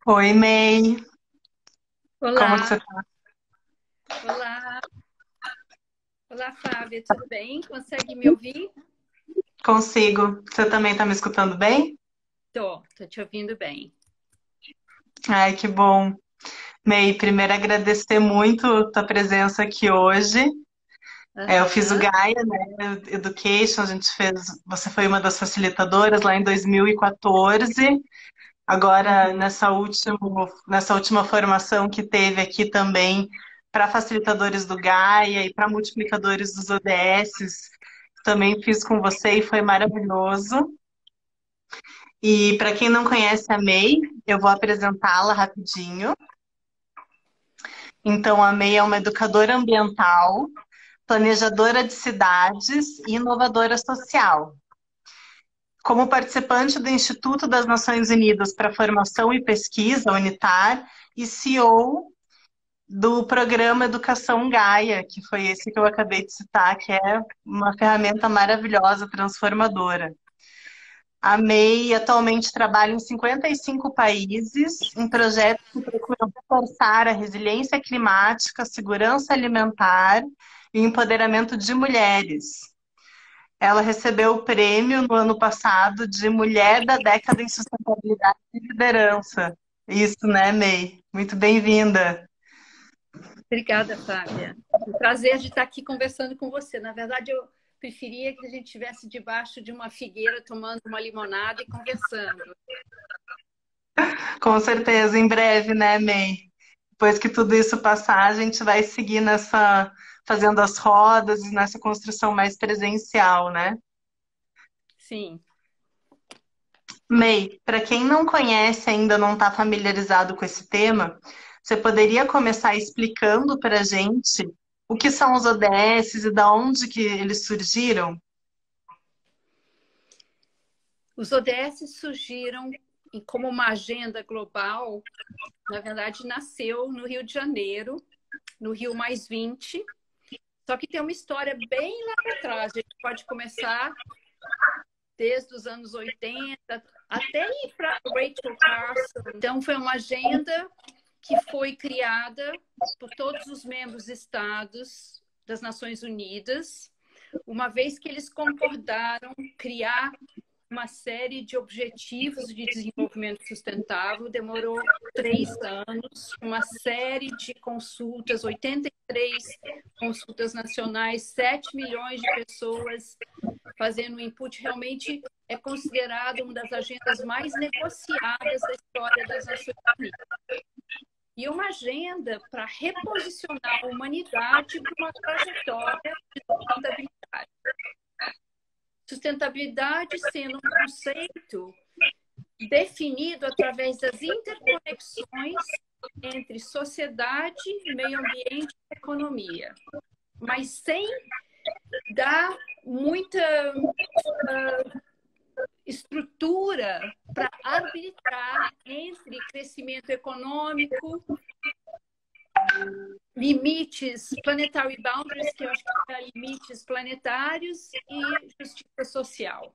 Oi, May. Como que Olá, você tá? olá, olá, Flávia, tudo bem? Consegue me ouvir? Consigo. Você também tá me escutando bem? Tô te ouvindo bem. Ai, que bom. May, primeiro agradecer muito a tua presença aqui hoje. Eu fiz o Aham, Gaia, né, Education, a gente fez, você foi uma das facilitadoras lá em 2014. Agora, uhum. nessa última formação que teve aqui também para facilitadores do Gaia e para multiplicadores dos ODS, também fiz com você e foi maravilhoso. E para quem não conhece a May, eu vou apresentá-la rapidinho. Então, a May é uma educadora ambiental, planejadora de cidades e inovadora social. Como participante do Instituto das Nações Unidas para Formação e Pesquisa, UNITAR, e CEO do programa Educação Gaia, que foi esse que eu acabei de citar, que é uma ferramenta maravilhosa, transformadora. A MEI atualmente trabalha em 55 países, em projetos que procuram reforçar a resiliência climática, a segurança alimentar e o empoderamento de mulheres. Ela recebeu o prêmio no ano passado de Mulher da Década em Sustentabilidade e Liderança. Isso, né, May? Muito bem-vinda. Obrigada, Flávia. Um prazer de estar aqui conversando com você. Na verdade, eu preferia que a gente estivesse debaixo de uma figueira tomando uma limonada e conversando. Com certeza, em breve, né, May? Depois que tudo isso passar, a gente vai seguir fazendo as rodas e nessa construção mais presencial, né? Sim. May, para quem não conhece ainda, não está familiarizado com esse tema, você poderia começar explicando para a gente o que são os ODS e da onde que eles surgiram? Os ODS surgiram como uma agenda global. Na verdade, nasceu no Rio de Janeiro, no Rio Mais 20. Só que tem uma história bem lá para trás. A gente pode começar desde os anos 80 até ir para Rachel Carson. Então, foi uma agenda que foi criada por todos os membros estados das Nações Unidas, uma vez que eles concordaram criar uma série de objetivos de desenvolvimento sustentável. Demorou 3 anos, uma série de consultas, 83 consultas nacionais, 7 milhões de pessoas fazendo input. Realmente é considerado uma das agendas mais negociadas da história das Nações Unidas. E uma agenda para reposicionar a humanidade para uma trajetória de sustentabilidade. Sustentabilidade sendo um conceito definido através das interconexões entre sociedade, meio ambiente e economia, mas sem dar muita estrutura para arbitrar entre crescimento econômico, limites, planetary boundaries, que eu acho que é limites planetários, e justiça social.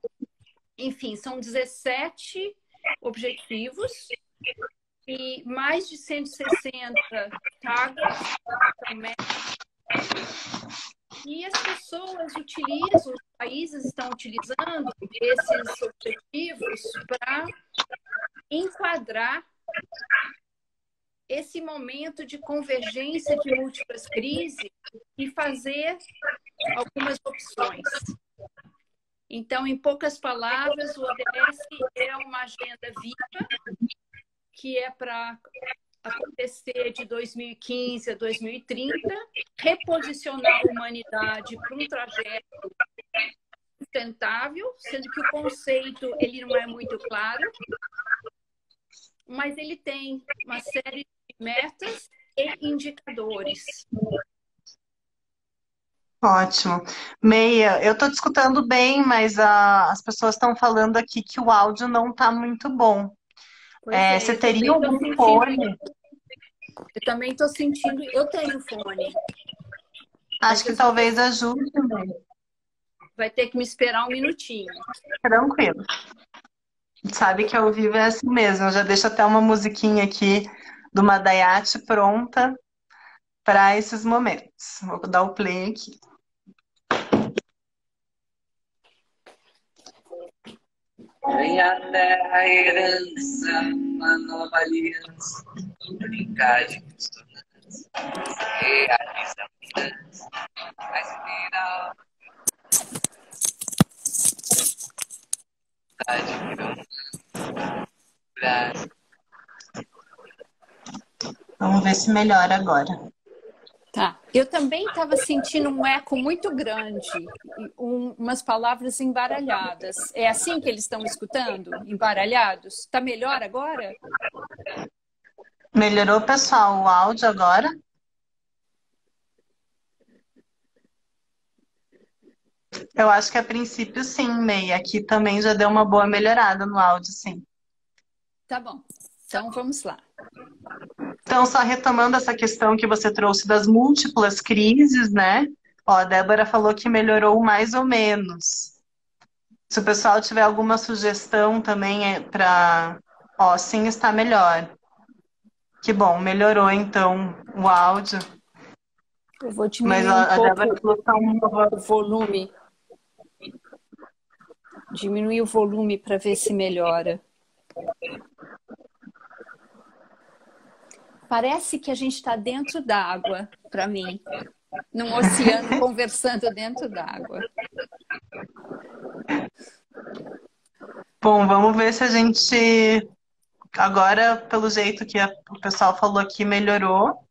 Enfim, são 17 objetivos e mais de 160 targets, são metas, e as pessoas utilizam, os países estão utilizando esses objetivos para enquadrar esse momento de convergência de múltiplas crises e fazer algumas opções. Então, em poucas palavras, o ODS é uma agenda viva que é para acontecer de 2015 a 2030, reposicionar a humanidade para um trajeto sustentável, sendo que o conceito ele não é muito claro, mas ele tem uma série de metas e indicadores. Ótimo. Meia, eu estou te escutando bem, mas as pessoas estão falando aqui que o áudio não está muito bom. Pois é, Você eu teria também estou algum sentindo, fone? eu tenho fone, Acho mas que às vezes talvez ajude, Meia. vai ter que me esperar um minutinho. Tranquilo. Sabe que ao vivo é assim mesmo. Eu já deixo até uma musiquinha aqui do Madayati pronta para esses momentos. Vou dar o play aqui. Ganhar terra, herança, uma nova aliança, brincar de consonância, realiza mudança, vai se virar, vontade por Brasil. Vamos ver se melhora agora. Tá. Eu também estava sentindo um eco muito grande, umas palavras embaralhadas. É assim que eles estão escutando? Embaralhados? Está melhor agora? Melhorou, pessoal, o áudio agora? Eu acho que a princípio sim, May. Aqui também já deu uma boa melhorada no áudio, sim. Tá bom. Então vamos lá. Então, só retomando essa questão que você trouxe das múltiplas crises, né? Ó, a Débora falou que melhorou mais ou menos. Se o pessoal tiver alguma sugestão também para. Ó, sim, está melhor. Que bom, melhorou então o áudio. Eu vou Mas diminuir um a Débora pouco falou que tá o volume. Diminuir o volume para ver se melhora. Parece que a gente está dentro d'água, para mim. Num oceano conversando dentro d'água. Bom, vamos ver se a gente. Agora, pelo jeito que o pessoal falou aqui, melhorou.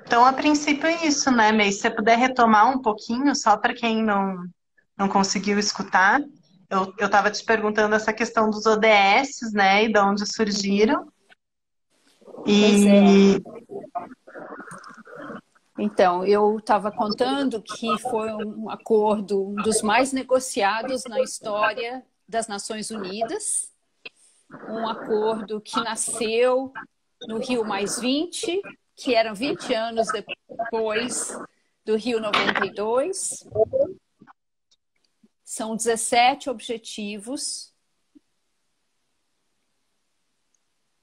Então, a princípio é isso, né, May? Se você puder retomar um pouquinho, só para quem não conseguiu escutar. Eu estava te perguntando essa questão dos ODS, né, e de onde surgiram. Pois é. E Então, eu estava contando que foi um acordo, um dos mais negociados na história das Nações Unidas, um acordo que nasceu no Rio Mais 20, que eram 20 anos depois do Rio 92. São 17 objetivos,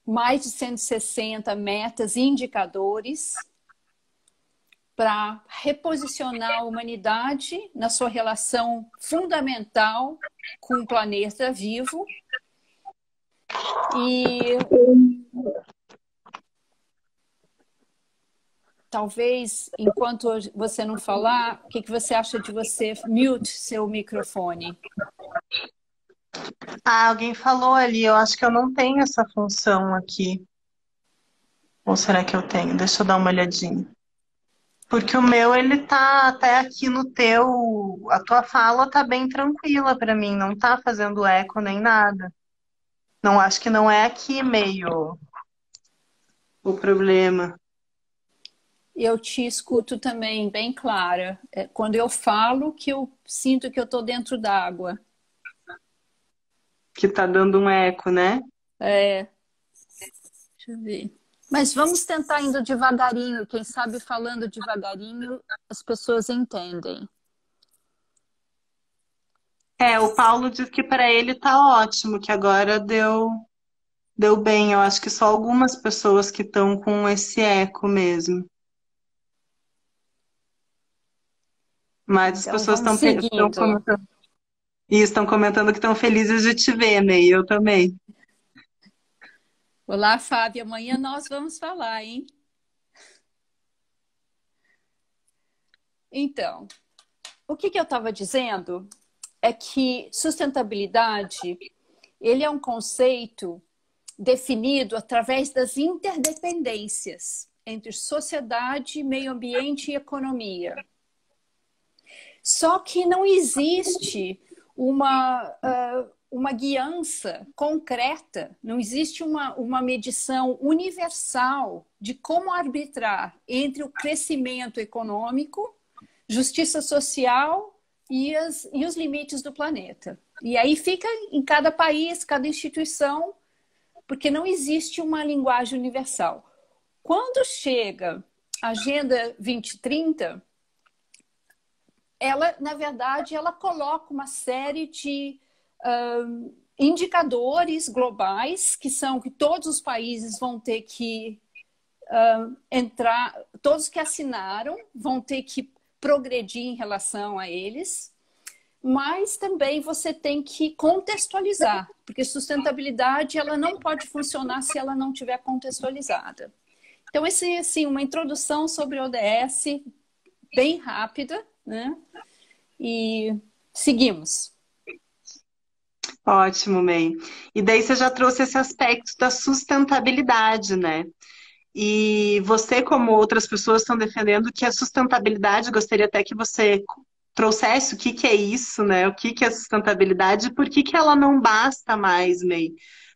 mais de 160 metas e indicadores para reposicionar a humanidade na sua relação fundamental com o planeta vivo. E talvez, enquanto você não falar, o que você acha de você mute seu microfone? alguém falou ali, eu acho que eu não tenho essa função aqui. Ou será que eu tenho? Deixa eu dar uma olhadinha. Porque o meu, ele tá até aqui no teu. A tua fala tá bem tranquila pra mim, não tá fazendo eco nem nada. Não, acho que não é aqui meio o problema. Eu te escuto também bem clara. É quando eu falo que eu sinto que eu estou dentro d'água. Que tá dando um eco, né? Deixa eu ver. Mas vamos tentar indo devagarinho. Quem sabe falando devagarinho as pessoas entendem. O Paulo diz que para ele tá ótimo, que agora deu bem. Eu acho que só algumas pessoas que estão com esse eco mesmo. Mas as Então pessoas vamos estão seguindo. comentando, e estão comentando que estão felizes de te ver, May. Eu também. Olá, Fábio. Amanhã nós vamos falar, hein? Então, o que eu estava dizendo é que sustentabilidade, ele é um conceito definido através das interdependências entre sociedade, meio ambiente e economia. Só que não existe uma guiança concreta, não existe uma medição universal de como arbitrar entre o crescimento econômico, justiça social e os limites do planeta. E aí fica em cada país, cada instituição, porque não existe uma linguagem universal. Quando chega a Agenda 2030, ela, na verdade, ela coloca uma série de indicadores globais que todos os países vão ter que entrar, todos que assinaram vão ter que progredir em relação a eles, mas também você tem que contextualizar, porque sustentabilidade ela não pode funcionar se ela não estiver contextualizada. Então, esse é assim, uma introdução sobre ODS bem rápida, né? E seguimos. Ótimo, May. E daí você já trouxe esse aspecto da sustentabilidade, né? E você, como outras pessoas, estão defendendo que a sustentabilidade, gostaria até que você trouxesse o que que é isso, né? O que que é sustentabilidade e por que que ela não basta mais, May?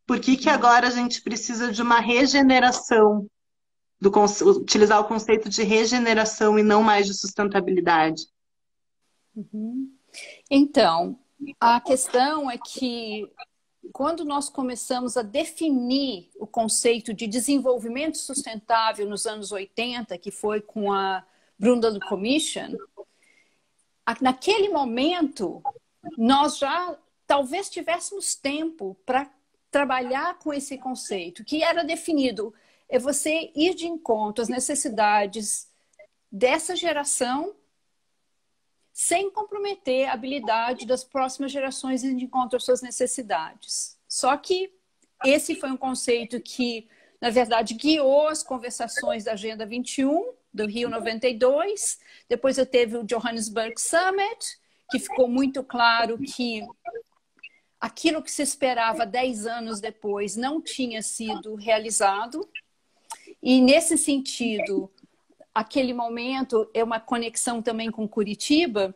Por que que agora a gente precisa de uma regeneração, utilizar o conceito de regeneração e não mais de sustentabilidade? Então, a questão é que quando nós começamos a definir o conceito de desenvolvimento sustentável nos anos 80, que foi com a Brundtland Commission, naquele momento nós já talvez tivéssemos tempo para trabalhar com esse conceito, que era definido, é você ir de encontro às necessidades dessa geração sem comprometer a habilidade das próximas gerações de encontro às suas necessidades. Só que esse foi um conceito que, na verdade, guiou as conversações da Agenda 21, do Rio 92. Depois eu teve o Johannesburg Summit, que ficou muito claro que aquilo que se esperava 10 anos depois não tinha sido realizado. E, nesse sentido, aquele momento é uma conexão também com Curitiba.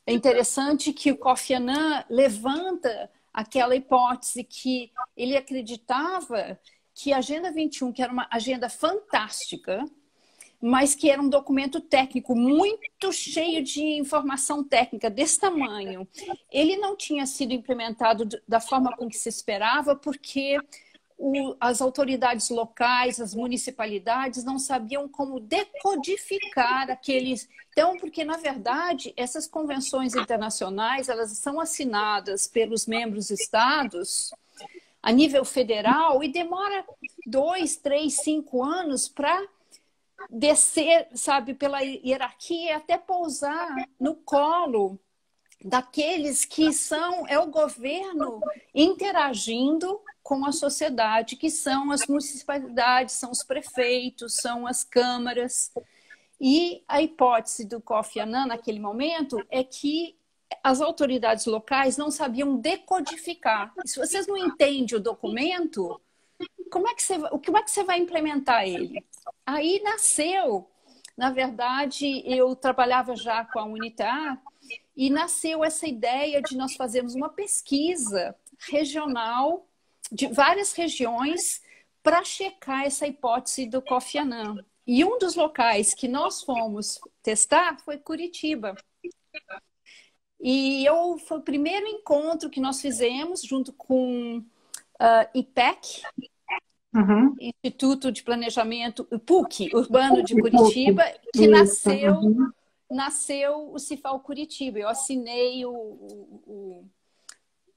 É interessante que o Kofi Annan levanta aquela hipótese que ele acreditava que a Agenda 21, que era uma agenda fantástica, mas que era um documento técnico muito cheio de informação técnica desse tamanho, ele não tinha sido implementado da forma com que se esperava, porque as autoridades locais, as municipalidades não sabiam como decodificar aqueles... Então, porque, na verdade, essas convenções internacionais, elas são assinadas pelos membros estados a nível federal e demora 2, 3, 5 anos para descer, sabe, pela hierarquia até pousar no colo daqueles que é o governo interagindo com a sociedade, que são as municipalidades, são os prefeitos, são as câmaras. E a hipótese do Kofi Annan, naquele momento, é que as autoridades locais não sabiam decodificar. E se vocês não entendem o documento, como é que você vai implementar ele? Aí nasceu, na verdade, eu trabalhava já com a UNITA, e nasceu essa ideia de nós fazermos uma pesquisa regional de várias regiões para checar essa hipótese do Kofi Annan. E um dos locais que nós fomos testar foi Curitiba. E foi o primeiro encontro que nós fizemos junto com IPEC, Instituto de Planejamento, PUC, Urbano de Curitiba, que nasceu o Cifal Curitiba. Eu assinei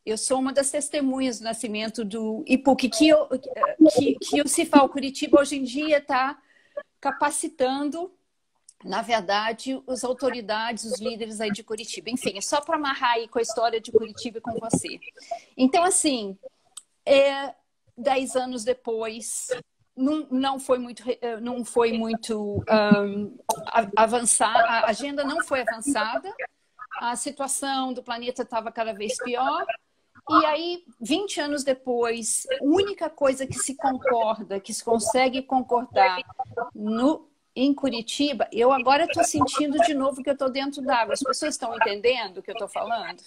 eu sou uma das testemunhas do nascimento do IPUC, que o Cifal Curitiba hoje em dia está capacitando, na verdade, as autoridades, os líderes aí de Curitiba. Enfim, é só para amarrar aí com a história de Curitiba e com você. Então, assim, 10 anos depois, não foi muito avançar, a agenda não foi avançada, a situação do planeta estava cada vez pior. E aí, 20 anos depois, a única coisa que se concorda, que se consegue concordar em Curitiba, eu agora estou sentindo de novo que eu estou dentro d'água. As pessoas estão entendendo o que eu estou falando?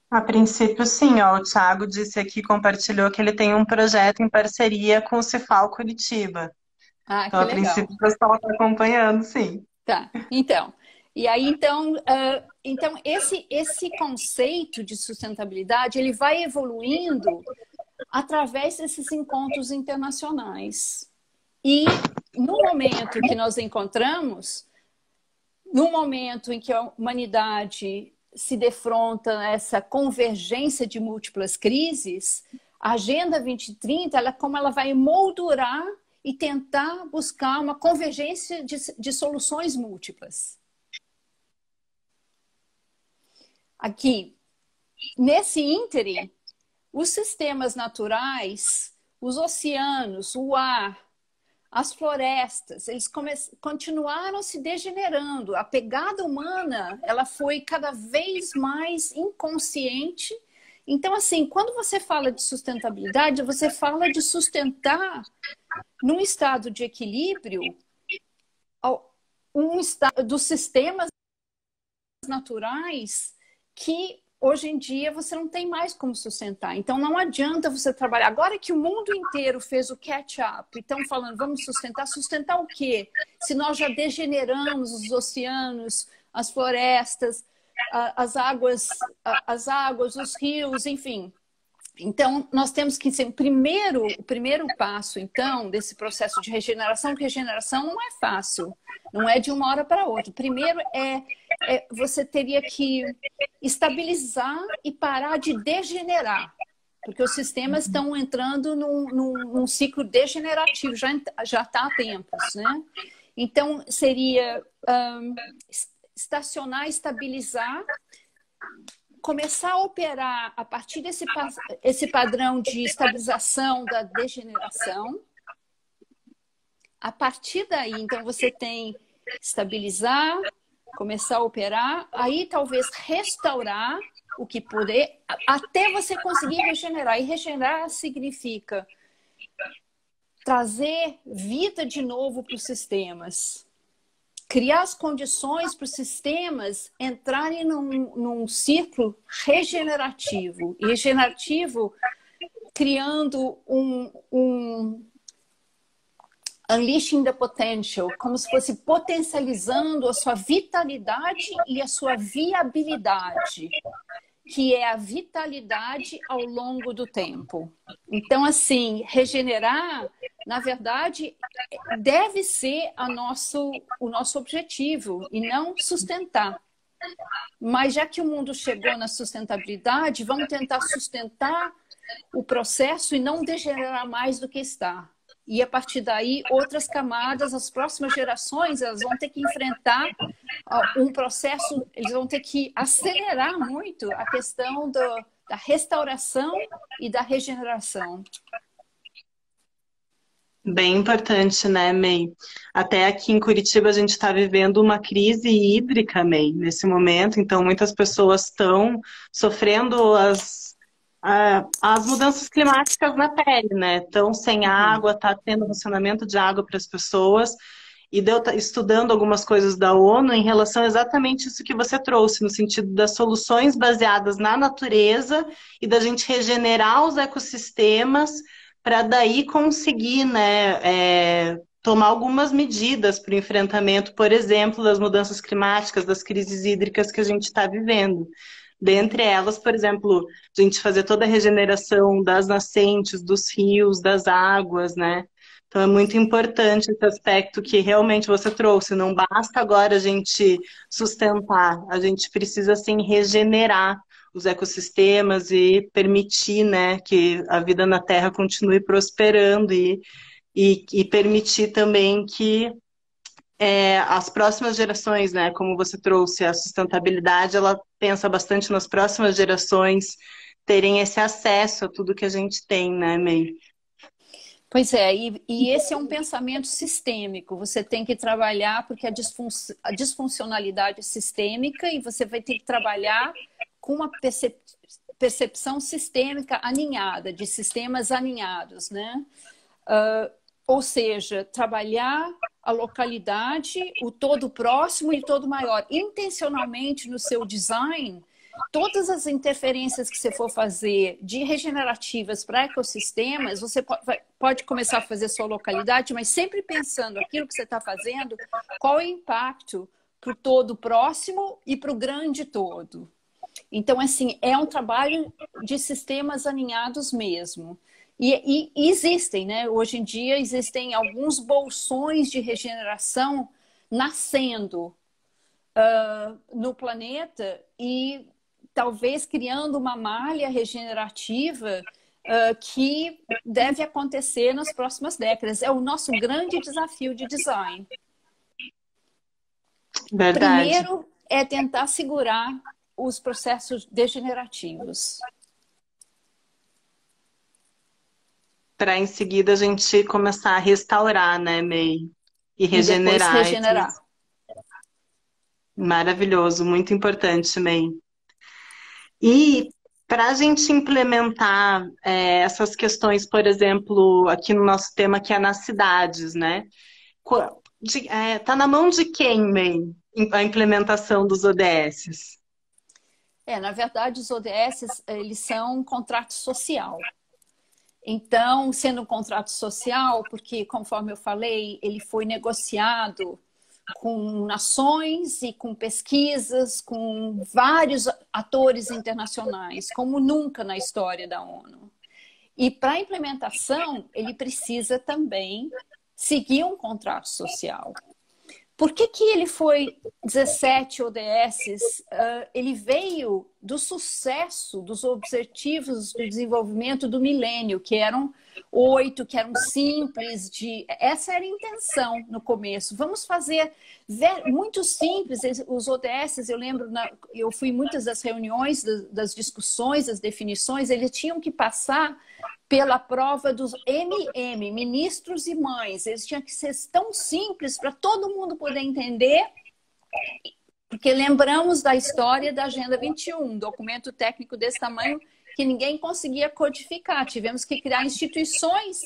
A princípio, sim. Ó, o Thiago disse aqui, compartilhou que ele tem um projeto em parceria com o Cifal Curitiba. Ah, então, que a legal. princípio, o pessoal está acompanhando, sim. Tá, então. E aí, então esse conceito de sustentabilidade, ele vai evoluindo através desses encontros internacionais. E no momento que nós encontramos, no momento em que a humanidade se defronta essa convergência de múltiplas crises, a Agenda 2030, como ela vai moldurar e tentar buscar uma convergência de soluções múltiplas. Aqui, nesse ínterim, os sistemas naturais, os oceanos, o ar, as florestas, eles continuaram se degenerando. A pegada humana, ela foi cada vez mais inconsciente. Então, assim, quando você fala de sustentabilidade, você fala de sustentar num estado de equilíbrio um estado dos sistemas naturais que hoje em dia você não tem mais como sustentar. Então não adianta você trabalhar. Agora que o mundo inteiro fez o catch-up e estão falando, vamos sustentar, sustentar o quê? Se nós já degeneramos os oceanos, as florestas, as águas, os rios, enfim. Então, nós temos que ser o primeiro passo, então, desse processo de regeneração, que regeneração não é fácil, não é de uma hora para outra. Primeiro você teria que estabilizar e parar de degenerar, porque os sistemas estão entrando num ciclo degenerativo, já está há tempos, né? Então, seria estacionar, estabilizar, começar a operar a partir desse padrão de estabilização da degeneração. A partir daí, então, você tem estabilizar, começar a operar, aí talvez restaurar o que puder, até você conseguir regenerar. E regenerar significa trazer vida de novo para os sistemas. Criar as condições para os sistemas entrarem num ciclo regenerativo. E regenerativo criando unleashing the potential, como se fosse potencializando a sua vitalidade e a sua viabilidade, que é a vitalidade ao longo do tempo. Então, assim, regenerar, na verdade, deve ser o nosso objetivo e não sustentar. Mas já que o mundo chegou na sustentabilidade, vamos tentar sustentar o processo e não degenerar mais do que está. E a partir daí, outras camadas, as próximas gerações, elas vão ter que enfrentar um processo, eles vão ter que acelerar muito a questão da restauração e da regeneração. Bem importante, né, May? Até aqui em Curitiba a gente está vivendo uma crise hídrica, May, nesse momento. Então, muitas pessoas estão sofrendo as mudanças climáticas na pele, né? Estão sem água, está tendo racionamento de água para as pessoas. E eu estudando algumas coisas da ONU em relação a exatamente isso que você trouxe, no sentido das soluções baseadas na natureza e da gente regenerar os ecossistemas para daí conseguir, né, tomar algumas medidas para o enfrentamento, por exemplo, das mudanças climáticas, das crises hídricas que a gente está vivendo. Dentre elas, por exemplo, a gente fazer toda a regeneração das nascentes, dos rios, das águas, né? Então é muito importante esse aspecto que realmente você trouxe. Não basta agora a gente sustentar, a gente precisa sim regenerar os ecossistemas e permitir, né, que a vida na Terra continue prosperando e permitir também que as próximas gerações, né, como você trouxe, a sustentabilidade, ela pensa bastante nas próximas gerações terem esse acesso a tudo que a gente tem, né, May? Pois é, e esse é um pensamento sistêmico. Você tem que trabalhar porque a disfuncionalidade é sistêmica e você vai ter que trabalhar com uma percepção sistêmica alinhada, de sistemas alinhados, né? Ou seja, trabalhar a localidade, o todo próximo e o todo maior. Intencionalmente no seu design, todas as interferências que você for fazer de regenerativas para ecossistemas, você pode começar a fazer sua localidade, mas sempre pensando aquilo que você está fazendo, qual é o impacto para o todo próximo e para o grande todo. Então, assim, é um trabalho de sistemas alinhados mesmo. E existem, né? Hoje em dia existem alguns bolsões de regeneração nascendo. no planeta e talvez criando uma malha regenerativa que deve acontecer nas próximas décadas. É o nosso grande desafio de design. Verdade. Primeiro é tentar segurar os processos degenerativos. Para em seguida a gente começar a restaurar, né, May? E E depois regenerar. regenerar. Maravilhoso, muito importante, May. E para a gente implementar essas questões, por exemplo, aqui no nosso tema que é nas cidades, né? Tá na mão de quem, May, a implementação dos ODS? Na verdade, os ODS, eles são um contrato social. Então, sendo um contrato social, porque, conforme eu falei, ele foi negociado com nações e com pesquisas, com vários atores internacionais, como nunca na história da ONU. E para a implementação, ele precisa também seguir um contrato social. Por que ele foi 17 ODS? Ele veio do sucesso dos Objetivos de Desenvolvimento do Milênio, que eram 8, que eram simples. Essa era a intenção no começo. Vamos fazer muito simples. Os ODS, eu lembro, eu fui em muitas das reuniões, das discussões, das definições, eles tinham que passar pela prova dos MM, ministros e mães. Eles tinham que ser tão simples para todo mundo poder entender, porque lembramos da história da Agenda 21, um documento técnico desse tamanho que ninguém conseguia codificar. Tivemos que criar instituições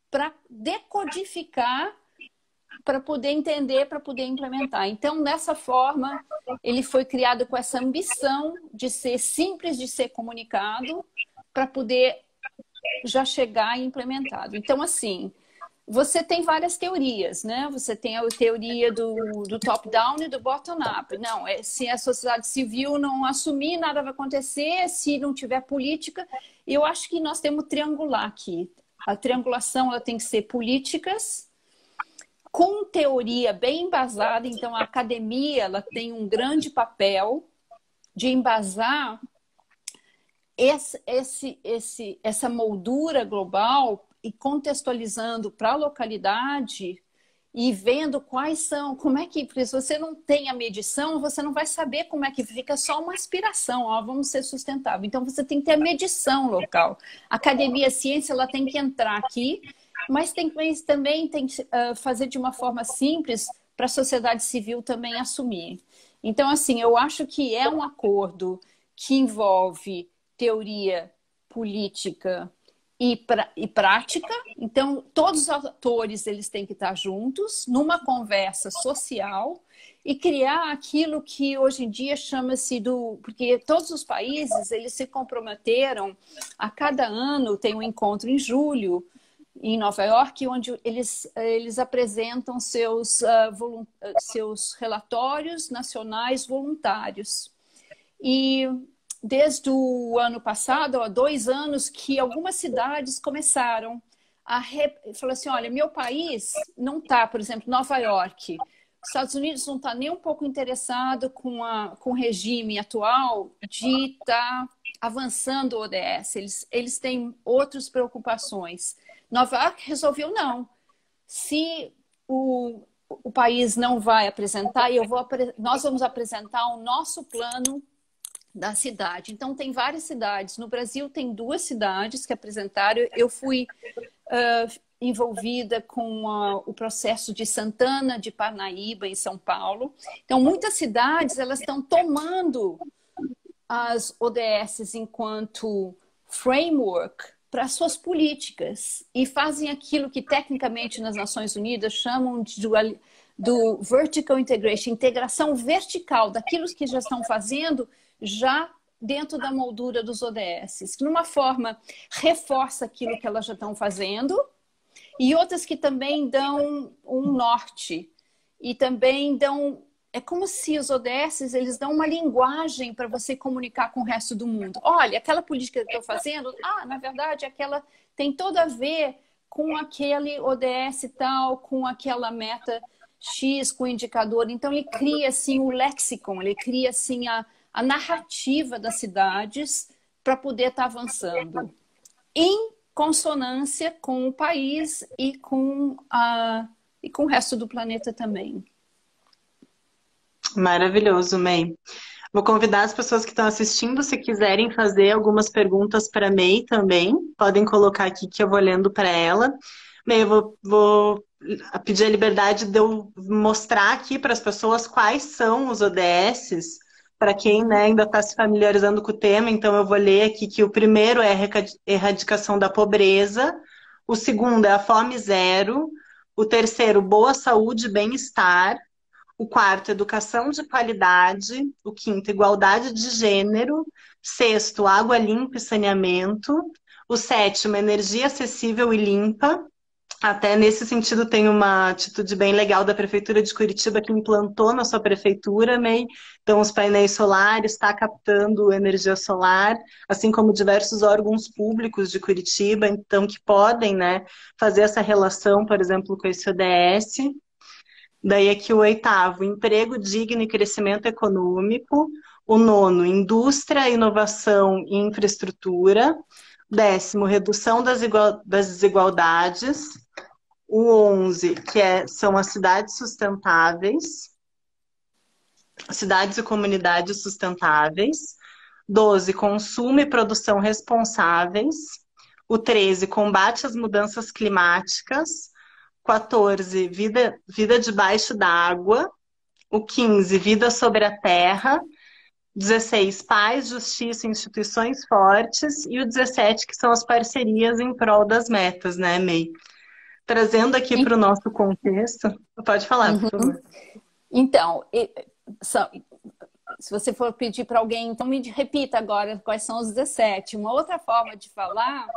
para decodificar, para poder entender, para poder implementar. Então, dessa forma, ele foi criado com essa ambição de ser simples de ser comunicado, para poder já chegar implementado. Então, assim, você tem várias teorias, né? Você tem a teoria do top-down e do bottom-up. Não, se a sociedade civil não assumir, nada vai acontecer, se não tiver política. Eu acho que nós temos triangular aqui. A triangulação ela tem que ser políticas, com teoria bem embasada. Então, a academia ela tem um grande papel de embasar essa moldura global e contextualizando para a localidade e vendo quais são, como é que, porque se você não tem a medição, você não vai saber como é que fica só uma aspiração, vamos ser sustentável. Então, você tem que ter a medição local. A academia, a ciência, ela tem que entrar aqui, mas também tem que fazer de uma forma simples para a sociedade civil também assumir. Então, assim, eu acho que é um acordo que envolve teoria, política e prática. Então, todos os atores eles têm que estar juntos numa conversa social e criar aquilo que hoje em dia chama-se porque todos os países eles se comprometeram a cada ano, tem um encontro em julho em Nova York, onde eles apresentam seus relatórios nacionais voluntários. E desde o ano passado, há 2 anos, que algumas cidades começaram a falar assim, olha, meu país não está, por exemplo, Nova York, os Estados Unidos não está nem um pouco interessado com o regime atual de estar avançando o ODS. Eles têm outras preocupações. Nova York resolveu não. Se o país não vai apresentar, nós vamos apresentar o nosso plano da cidade. Então, tem várias cidades. No Brasil, tem 2 cidades que apresentaram. Eu fui envolvida com o processo de Santana de Parnaíba, em São Paulo. Então, muitas cidades elas estão tomando as ODS enquanto framework para suas políticas e fazem aquilo que, tecnicamente, nas Nações Unidas chamam do vertical integration, integração vertical daquilo que já estão fazendo já dentro da moldura dos ODS, que numa forma reforça aquilo que elas já estão fazendo e outras que também dão um norte e também dão... É como se os ODS eles dão uma linguagem para você comunicar com o resto do mundo. Olha, aquela política que eu estou fazendo, na verdade, aquela tem tudo a ver com aquele ODS tal, com aquela meta X com o indicador. Então, ele cria, assim, o lexicon, ele cria, assim, a narrativa das cidades para poder estar avançando em consonância com o país e com o resto do planeta também. Maravilhoso, May. Vou convidar as pessoas que estão assistindo, se quiserem fazer algumas perguntas para a May também, podem colocar aqui que eu vou lendo para ela. May, eu vou pedir a liberdade de eu mostrar aqui para as pessoas quais são os ODSs, para quem, né, ainda está se familiarizando com o tema. Então eu vou ler aqui que o primeiro é a erradicação da pobreza, o segundo é a fome zero, o terceiro, boa saúde e bem-estar, o quarto, educação de qualidade, o quinto, igualdade de gênero, sexto, água limpa e saneamento, o sétimo, energia acessível e limpa. Até nesse sentido tem uma atitude bem legal da Prefeitura de Curitiba que implantou na sua prefeitura, May. Então, os painéis solares está captando energia solar, assim como diversos órgãos públicos de Curitiba, então que podem, né, fazer essa relação, por exemplo, com esse ODS. Daí aqui o oitavo, emprego digno e crescimento econômico. O nono, indústria, inovação e infraestrutura. Décimo, redução das desigualdades. O 11, são as cidades sustentáveis. Cidades e comunidades sustentáveis. 12, consumo e produção responsáveis. O 13, combate às mudanças climáticas. 14, vida debaixo d'água. O 15, vida sobre a terra. 16, paz, justiça e instituições fortes. E o 17, que são as parcerias em prol das metas, né, May? Trazendo aqui para o nosso contexto. Pode falar, por favor. Então, se você for pedir para alguém, então me repita agora quais são os 17. Uma outra forma de falar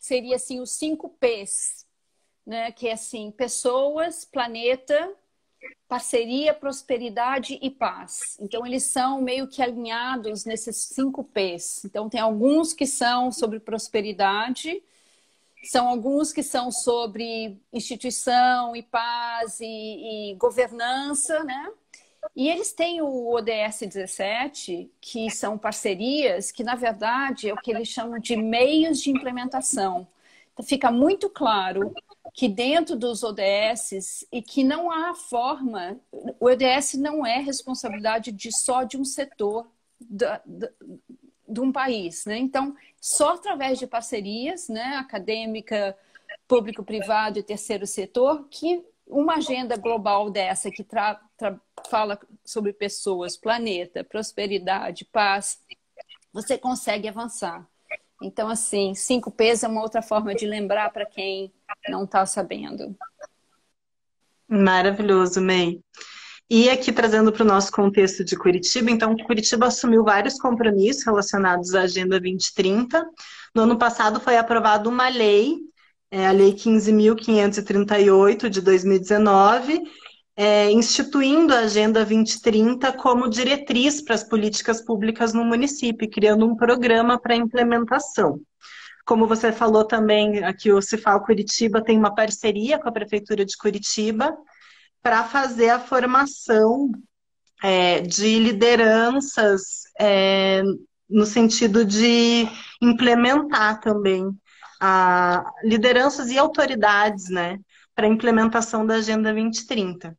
seria assim, os 5 P's. Né, que é assim, pessoas, planeta, parceria, prosperidade e paz. Então, eles são meio que alinhados nesses 5 P's. Então, tem alguns que são sobre prosperidade, são alguns que são sobre instituição e paz e governança, né? E eles têm o ODS 17, que são parcerias, que na verdade é o que eles chamam de meios de implementação. Então, fica muito claro que dentro dos ODSs e que não há forma, o ODS não é responsabilidade só de um setor de um país, né? Então, só através de parcerias, né, acadêmica, público-privado e terceiro setor, que uma agenda global dessa que fala sobre pessoas, planeta, prosperidade, paz, você consegue avançar. Então, assim, 5 P's é uma outra forma de lembrar para quem não está sabendo. Maravilhoso, May. E aqui trazendo para o nosso contexto de Curitiba, então Curitiba assumiu vários compromissos relacionados à Agenda 2030. No ano passado foi aprovada uma lei, a Lei 15.538 de 2019, instituindo a Agenda 2030 como diretriz para as políticas públicas no município, criando um programa para implementação. Como você falou também, aqui o Cifal Curitiba tem uma parceria com a Prefeitura de Curitiba para fazer a formação de lideranças no sentido de implementar também lideranças e autoridades, né, para a implementação da Agenda 2030.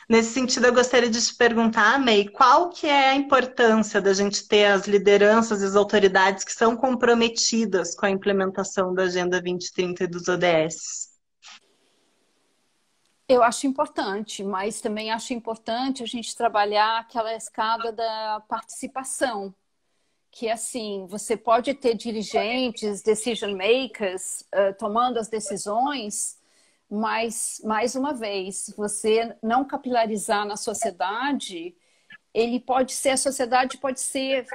Nesse sentido, eu gostaria de te perguntar, May, qual que é a importância da gente ter as lideranças e as autoridades que são comprometidas com a implementação da Agenda 2030 e dos ODS? Eu acho importante, mas também acho importante a gente trabalhar aquela escada da participação, que assim, você pode ter dirigentes, decision makers, tomando as decisões, mas, mais uma vez, você não capilarizar na sociedade, a sociedade pode ser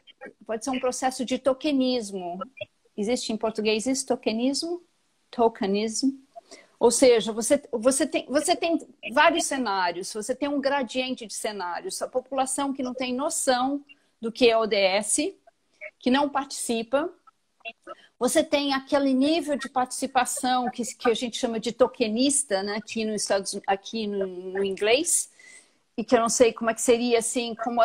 um processo de tokenismo. Existe em português isso, tokenismo? Tokenismo. Ou seja, você tem vários cenários, você tem um gradiente de cenários. A população que não tem noção do que é ODS, que não participa, Você tem aquele nível de participação que a gente chama de tokenista, né? Aqui no inglês, e que eu não sei como é que seria assim, como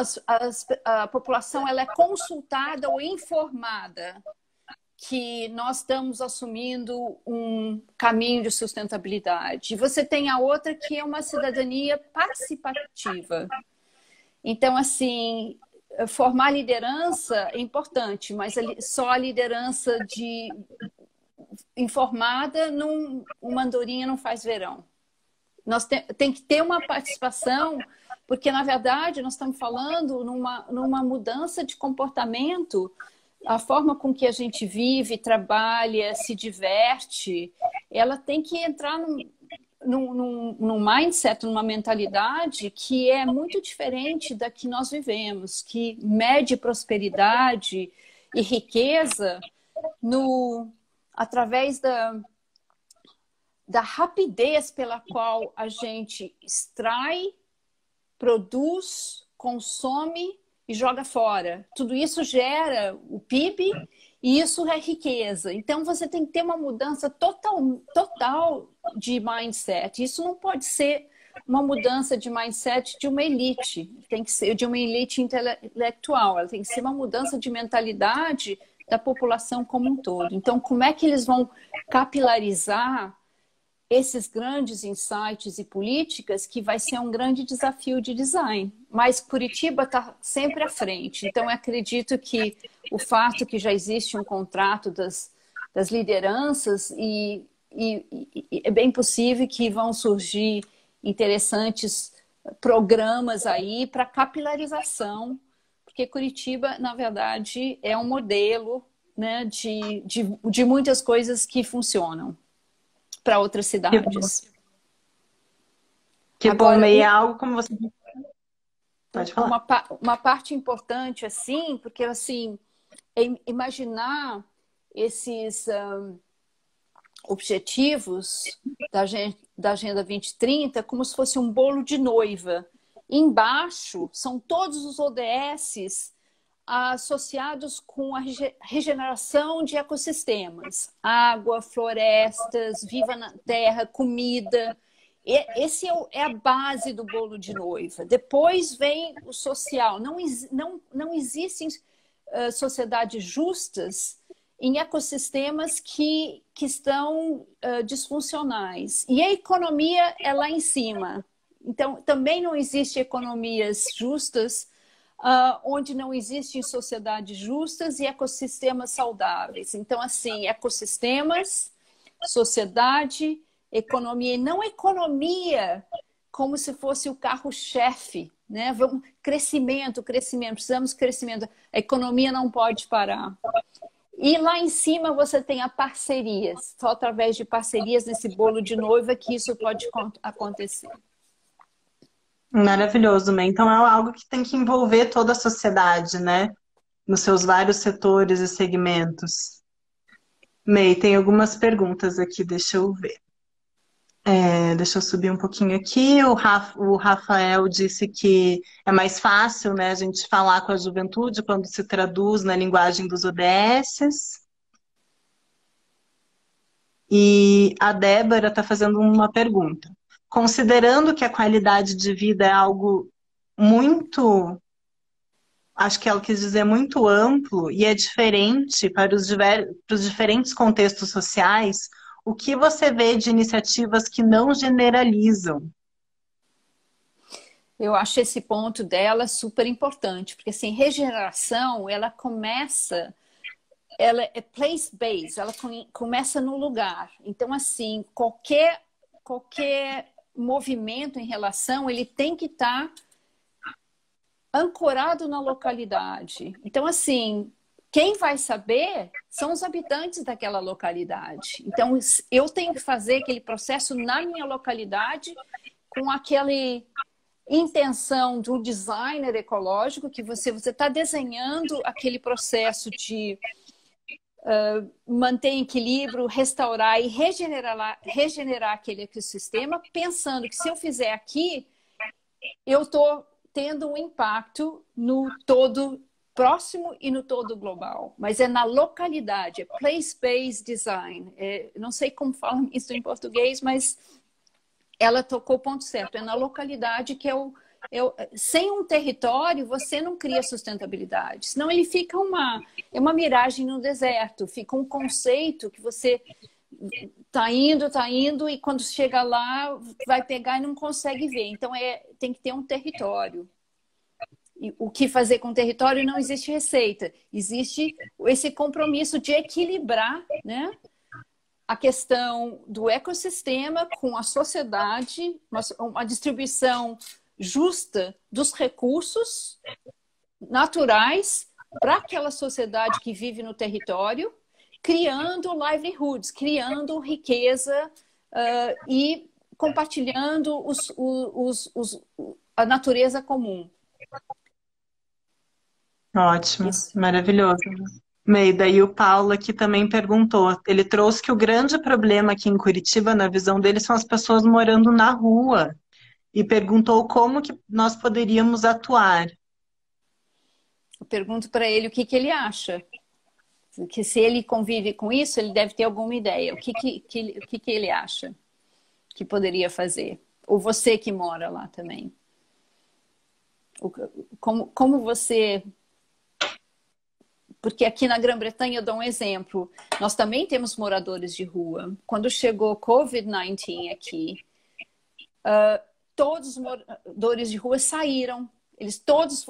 a população ela é consultada ou informada que nós estamos assumindo um caminho de sustentabilidade. E você tem a outra que é uma cidadania participativa. Então, assim, formar liderança é importante, mas só a liderança informada, uma andorinha não faz verão. Nós tem que ter uma participação, porque, na verdade, nós estamos falando numa mudança de comportamento. A forma com que a gente vive, trabalha, se diverte, ela tem que entrar num mindset, numa mentalidade que é muito diferente da que nós vivemos, que mede prosperidade e riqueza através da rapidez pela qual a gente extrai, produz, consome e joga fora. Tudo isso gera o PIB e isso é riqueza. Então, você tem que ter uma mudança total de mindset. Isso não pode ser uma mudança de mindset de uma elite. Tem que ser de uma elite intelectual. Ela tem que ser uma mudança de mentalidade da população como um todo. Então, como é que eles vão capilarizar esses grandes insights e políticas, que vai ser um grande desafio de design. Mas Curitiba está sempre à frente. Então, eu acredito que o fato que já existe um contrato das lideranças e é bem possível que vão surgir interessantes programas aí para capilarização, porque Curitiba, na verdade, é um modelo, né, de muitas coisas que funcionam para outras cidades. Que bom, May, é algo como você... Pode falar. Uma parte importante, assim, porque, assim, é imaginar esses objetivos da Agenda 2030 como se fosse um bolo de noiva. Embaixo são todos os ODS associados com a regeneração de ecossistemas. Água, florestas, viva na terra, comida. Esse é a base do bolo de noiva. Depois vem o social. Não existem sociedades justas em ecossistemas que estão disfuncionais. E a economia é lá em cima. Então, também não existem economias justas onde não existem sociedades justas e ecossistemas saudáveis. Então, assim, ecossistemas, sociedade, economia. E não economia como se fosse o carro-chefe, né? Crescimento, precisamos de crescimento. A economia não pode parar. E lá em cima você tem a parcerias. Só através de parcerias nesse bolo de noiva que isso pode acontecer. Maravilhoso, May. Então é algo que tem que envolver toda a sociedade, né? Nos seus vários setores e segmentos. May, tem algumas perguntas aqui, deixa eu ver. Deixa eu subir um pouquinho aqui. O Rafael disse que é mais fácil, né, a gente falar com a juventude quando se traduz na linguagem dos ODS. E a Débora está fazendo uma pergunta. Considerando que a qualidade de vida é algo muito, acho que ela quis dizer muito amplo e é diferente para os diferentes contextos sociais, o que você vê de iniciativas que não generalizam? Eu acho esse ponto dela super importante, porque assim, regeneração, ela é place-based, ela começa no lugar. Então, assim, qualquer movimento em relação, ele tem que estar ancorado na localidade. Então, assim, quem vai saber são os habitantes daquela localidade. Então, eu tenho que fazer aquele processo na minha localidade com aquele intenção de um designer ecológico, que você está desenhando aquele processo de manter em equilíbrio, restaurar e regenerar aquele ecossistema, pensando que se eu fizer aqui, eu estou tendo um impacto no todo próximo e no todo global, mas é na localidade, é place-based design. Não sei como falam isso em português, mas ela tocou o ponto certo. É na localidade que sem um território, você não cria sustentabilidade. Senão ele fica é uma miragem no deserto, fica um conceito que você tá indo, e quando chega lá, vai pegar e não consegue ver. Então, tem que ter um território. E o que fazer com o território? Não existe receita. Existe esse compromisso de equilibrar, né, a questão do ecossistema com a sociedade, uma distribuição justa dos recursos naturais para aquela sociedade que vive no território, criando livelihoods, criando riqueza e compartilhando a natureza comum. Ótimo, Isso. maravilhoso. Meida, e o Paulo aqui também perguntou, ele trouxe que o grande problema aqui em Curitiba, na visão dele, são as pessoas morando na rua, e perguntou como que nós poderíamos atuar. Eu pergunto para ele o que ele acha. Que se ele convive com isso, ele deve ter alguma ideia. O que ele acha que poderia fazer? Ou você que mora lá também. Como você... Porque aqui na Grã-Bretanha, eu dou um exemplo, nós também temos moradores de rua. Quando chegou Covid-19 aqui, todos os moradores de rua saíram. Eles todos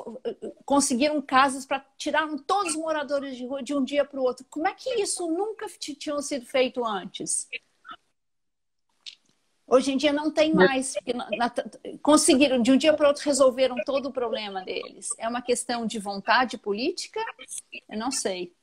conseguiram casas para tirar todos os moradores de rua de um dia para o outro. Como é que isso nunca tinha sido feito antes? Hoje em dia não tem mais. Conseguiram, de um dia para o outro, resolveram todo o problema deles. É uma questão de vontade política? Eu não sei.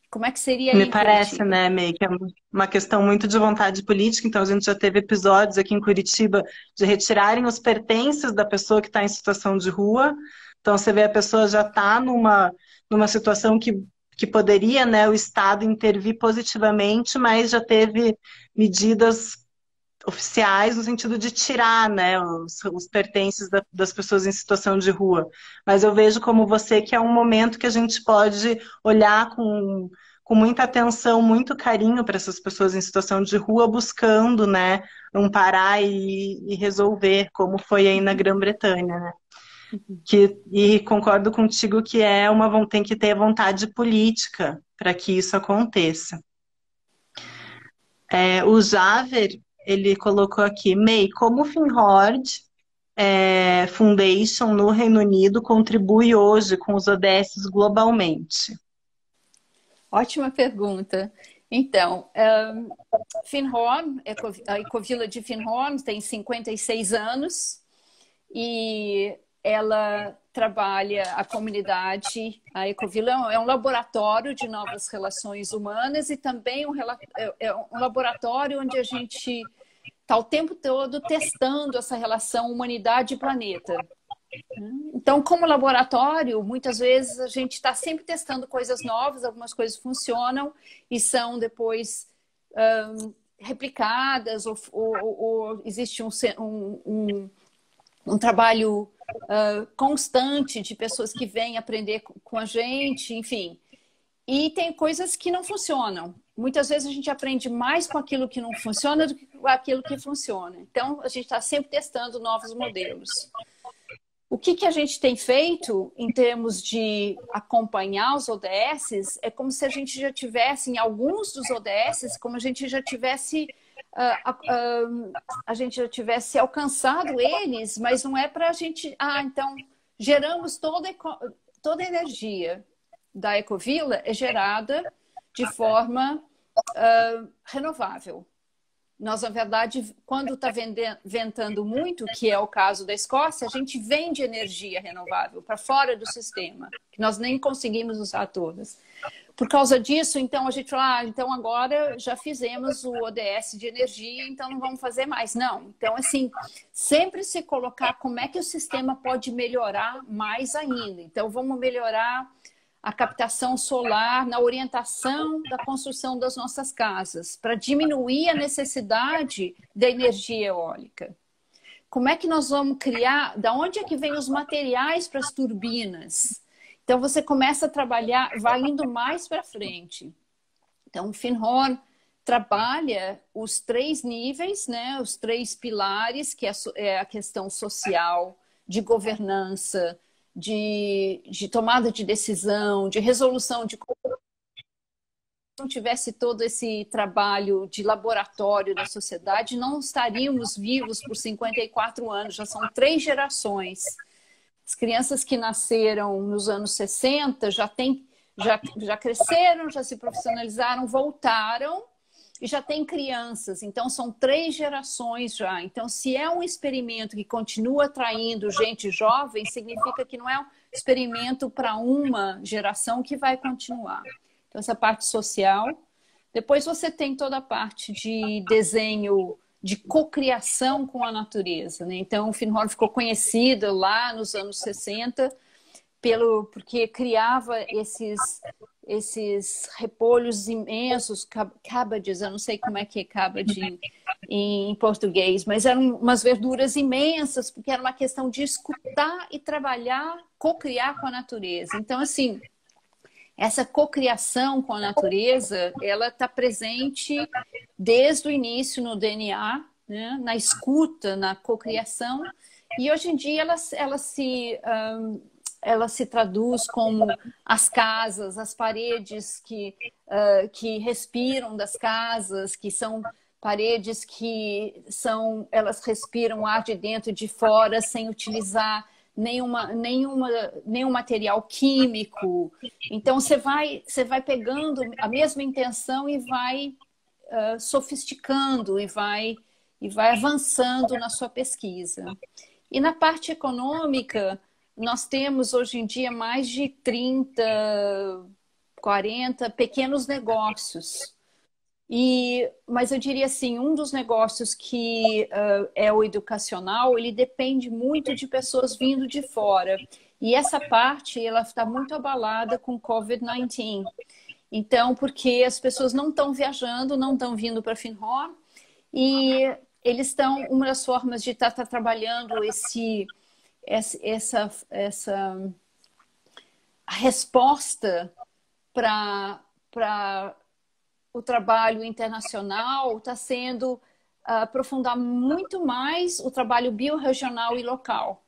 Como é que seria aí? Me parece, né, May, que é uma questão muito de vontade política. Então, a gente já teve episódios aqui em Curitiba de retirarem os pertences da pessoa que está em situação de rua. Então, você vê a pessoa já está numa situação que poderia, né, o Estado intervir positivamente, mas já teve medidas oficiais no sentido de tirar, né, os pertences das pessoas em situação de rua. Mas eu vejo como você que é um momento que a gente pode olhar com muita atenção, muito carinho para essas pessoas em situação de rua, buscando, né, amparar e resolver, como foi aí na Grã-Bretanha, né? E concordo contigo que tem que ter vontade política para que isso aconteça. O Javer, ele colocou aqui, May, como o Finrod Foundation no Reino Unido contribui hoje com os ODS globalmente? Ótima pergunta. Então, Findhorn, a Ecovila de Findhorn tem 56 anos e ela trabalha a comunidade. A Ecovila é um laboratório de novas relações humanas e também um laboratório onde a gente está o tempo todo testando essa relação humanidade e planeta. Então, como laboratório, muitas vezes a gente está sempre testando coisas novas, algumas coisas funcionam e são depois replicadas, ou existe um trabalho constante de pessoas que vêm aprender com a gente, enfim. E tem coisas que não funcionam. Muitas vezes a gente aprende mais com aquilo que não funciona do que com aquilo que funciona. Então, a gente está sempre testando novos modelos. O que a gente tem feito em termos de acompanhar os ODSs é como se a gente já tivesse, em alguns dos ODSs, como a gente já tivesse alcançado eles, mas não é para a gente... então, geramos toda a energia da Ecovila é gerada de forma renovável. Nós, na verdade, quando está ventando muito, que é o caso da Escócia, a gente vende energia renovável para fora do sistema, que nós nem conseguimos usar todas. Por causa disso, então, a gente fala, então agora já fizemos o ODS de energia, então não vamos fazer mais. Não. Então, assim, sempre se colocar como é que o sistema pode melhorar mais ainda. Então, vamos melhorar a captação solar na orientação da construção das nossas casas, para diminuir a necessidade da energia eólica. Como é que nós vamos criar? Da onde é que vem os materiais para as turbinas? Então, você começa a trabalhar, vai indo mais para frente. Então, o Finhorn trabalha os 3 níveis, né? Os 3 pilares, que é a questão social, de governança, de tomada de decisão, de resolução de... Se não tivesse todo esse trabalho de laboratório da sociedade, não estaríamos vivos por 54 anos, já são 3 gerações. As crianças que nasceram nos anos 60 já cresceram, já se profissionalizaram, voltaram e já têm crianças. Então, são 3 gerações já. Então, se é um experimento que continua atraindo gente jovem, significa que não é um experimento para uma geração que vai continuar. Então, essa parte social. Depois você tem toda a parte de desenho, de cocriação com a natureza, né? Então, o Finhorn ficou conhecido lá nos anos 60 porque criava esses repolhos imensos, cabbages, eu não sei como é que é cabbage em português, mas eram umas verduras imensas, porque era uma questão de escutar e trabalhar, cocriar com a natureza. Então, assim, essa cocriação com a natureza, ela está presente desde o início no DNA, né? Na escuta, na cocriação, e hoje em dia ela se traduz como as casas, as paredes que respiram das casas, que são paredes elas respiram ar de dentro e de fora sem utilizar nenhum material químico. Então, você vai pegando a mesma intenção e vai sofisticando e vai avançando na sua pesquisa. E na parte econômica, nós temos hoje em dia mais de 30, 40 pequenos negócios. Mas eu diria assim, um dos negócios que é o educacional, ele depende muito de pessoas vindo de fora. E essa parte, ela está muito abalada com Covid-19. Então, porque as pessoas não estão viajando, não estão vindo para Finhorn, e eles estão, uma das formas de estar trabalhando essa resposta para o trabalho internacional está sendo aprofundar muito mais o trabalho biorregional e local.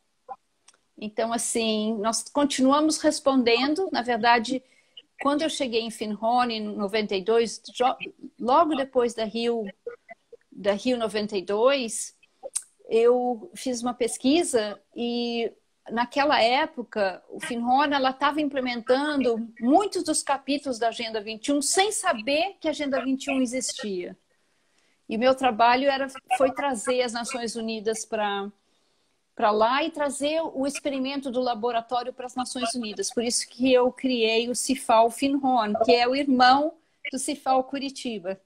Então, assim, nós continuamos respondendo. Na verdade, quando eu cheguei em Finhorn em 92, logo depois da Rio 92, eu fiz uma pesquisa e naquela época o Finhorn estava implementando muitos dos capítulos da Agenda 21 sem saber que a Agenda 21 existia. E meu trabalho foi trazer as Nações Unidas para lá e trazer o experimento do laboratório para as Nações Unidas. Por isso que eu criei o Cifal Finhorn, que é o irmão do Cifal Curitiba.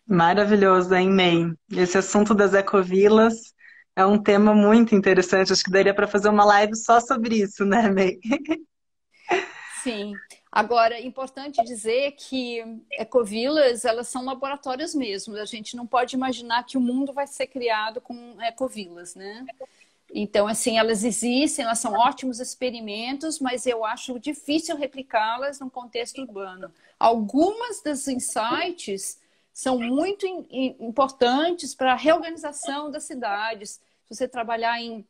Maravilhoso, hein, May? Esse assunto das ecovilas é um tema muito interessante. Acho que daria para fazer uma live só sobre isso, né, May? Sim. Agora, é importante dizer que ecovilas, elas são laboratórios mesmo. A gente não pode imaginar que o mundo vai ser criado com ecovilas, né? Então, assim, elas existem, elas são ótimos experimentos, mas eu acho difícil replicá-las num contexto urbano. Algumas das insights são muito importantes para a reorganização das cidades. Se você trabalhar em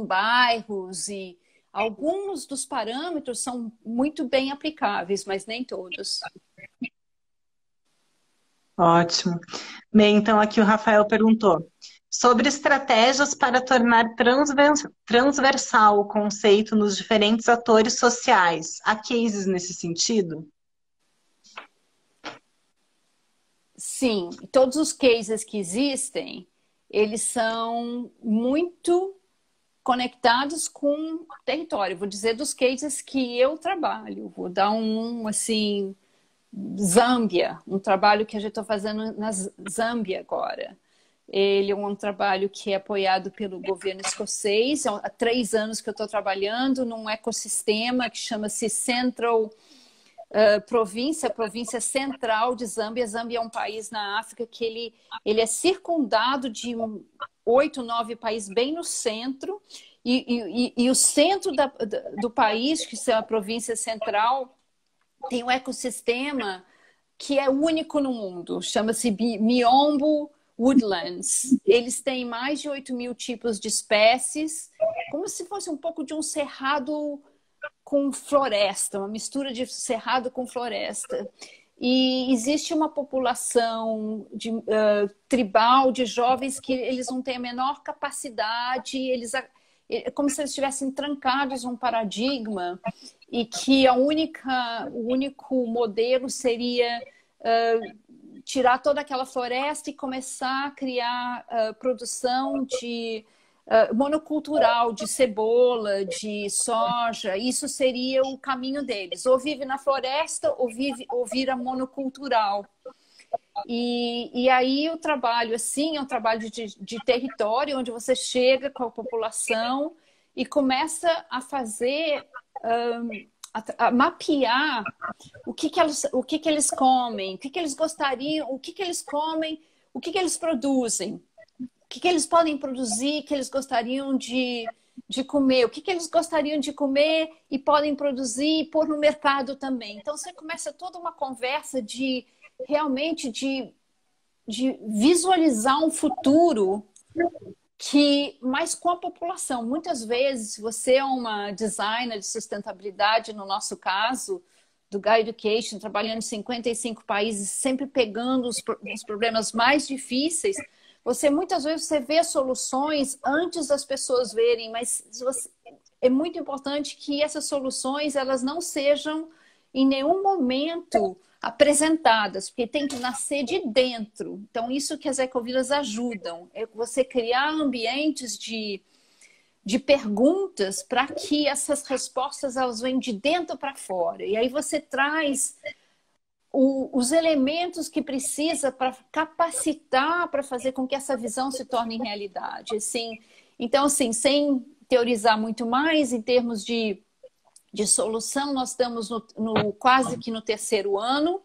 bairros, e alguns dos parâmetros são muito bem aplicáveis, mas nem todos. Ótimo. Bem, então aqui o Rafael perguntou sobre estratégias para tornar transversal o conceito nos diferentes atores sociais. Há cases nesse sentido? Sim, todos os cases que existem, eles são muito conectados com o território. Vou dizer dos cases que eu trabalho. Vou dar assim, Zâmbia, um trabalho que a gente está fazendo na Zâmbia agora. Ele é um trabalho que é apoiado pelo governo escocês. Há 3 anos que eu estou trabalhando num ecossistema que chama-se Central província central de Zâmbia. Zâmbia é um país na África que ele é circundado de 8, 9 países bem no centro, E o centro do país, que é a província central, tem um ecossistema que é único no mundo. Chama-se Miombo Woodlands. Eles têm mais de 8.000 tipos de espécies, como se fosse um pouco de um cerrado com floresta, uma mistura de cerrado com floresta. E existe uma população tribal de jovens que eles não têm a menor capacidade, é como se eles estivessem trancados num paradigma e que o único modelo seria tirar toda aquela floresta e começar a criar produção de monocultural, de cebola, de soja. Isso seria o caminho deles. Ou vive na floresta ou vira monocultural. E aí o trabalho, assim, é um trabalho de território, onde você chega com a população e começa a fazer, a mapear o que eles comem, o que eles gostariam, o que eles comem, o que eles produzem, o que eles podem produzir, que eles gostariam de comer, o que eles gostariam de comer e podem produzir e pôr no mercado também. Então você começa toda uma conversa realmente de visualizar um futuro mas com a população. Muitas vezes, você é uma designer de sustentabilidade, no nosso caso, do Gaia Education, trabalhando em 55 países, sempre pegando os problemas mais difíceis. Muitas vezes você vê soluções antes das pessoas verem, mas é muito importante que essas soluções elas não sejam em nenhum momento apresentadas, porque tem que nascer de dentro. Então, isso que as ecovilas ajudam, é você criar ambientes de perguntas para que essas respostas elas venham de dentro para fora. E aí você traz os elementos que precisa para capacitar, para fazer com que essa visão se torne realidade. Assim, então, assim, sem teorizar muito mais, em termos de solução, nós estamos quase que no 3º ano.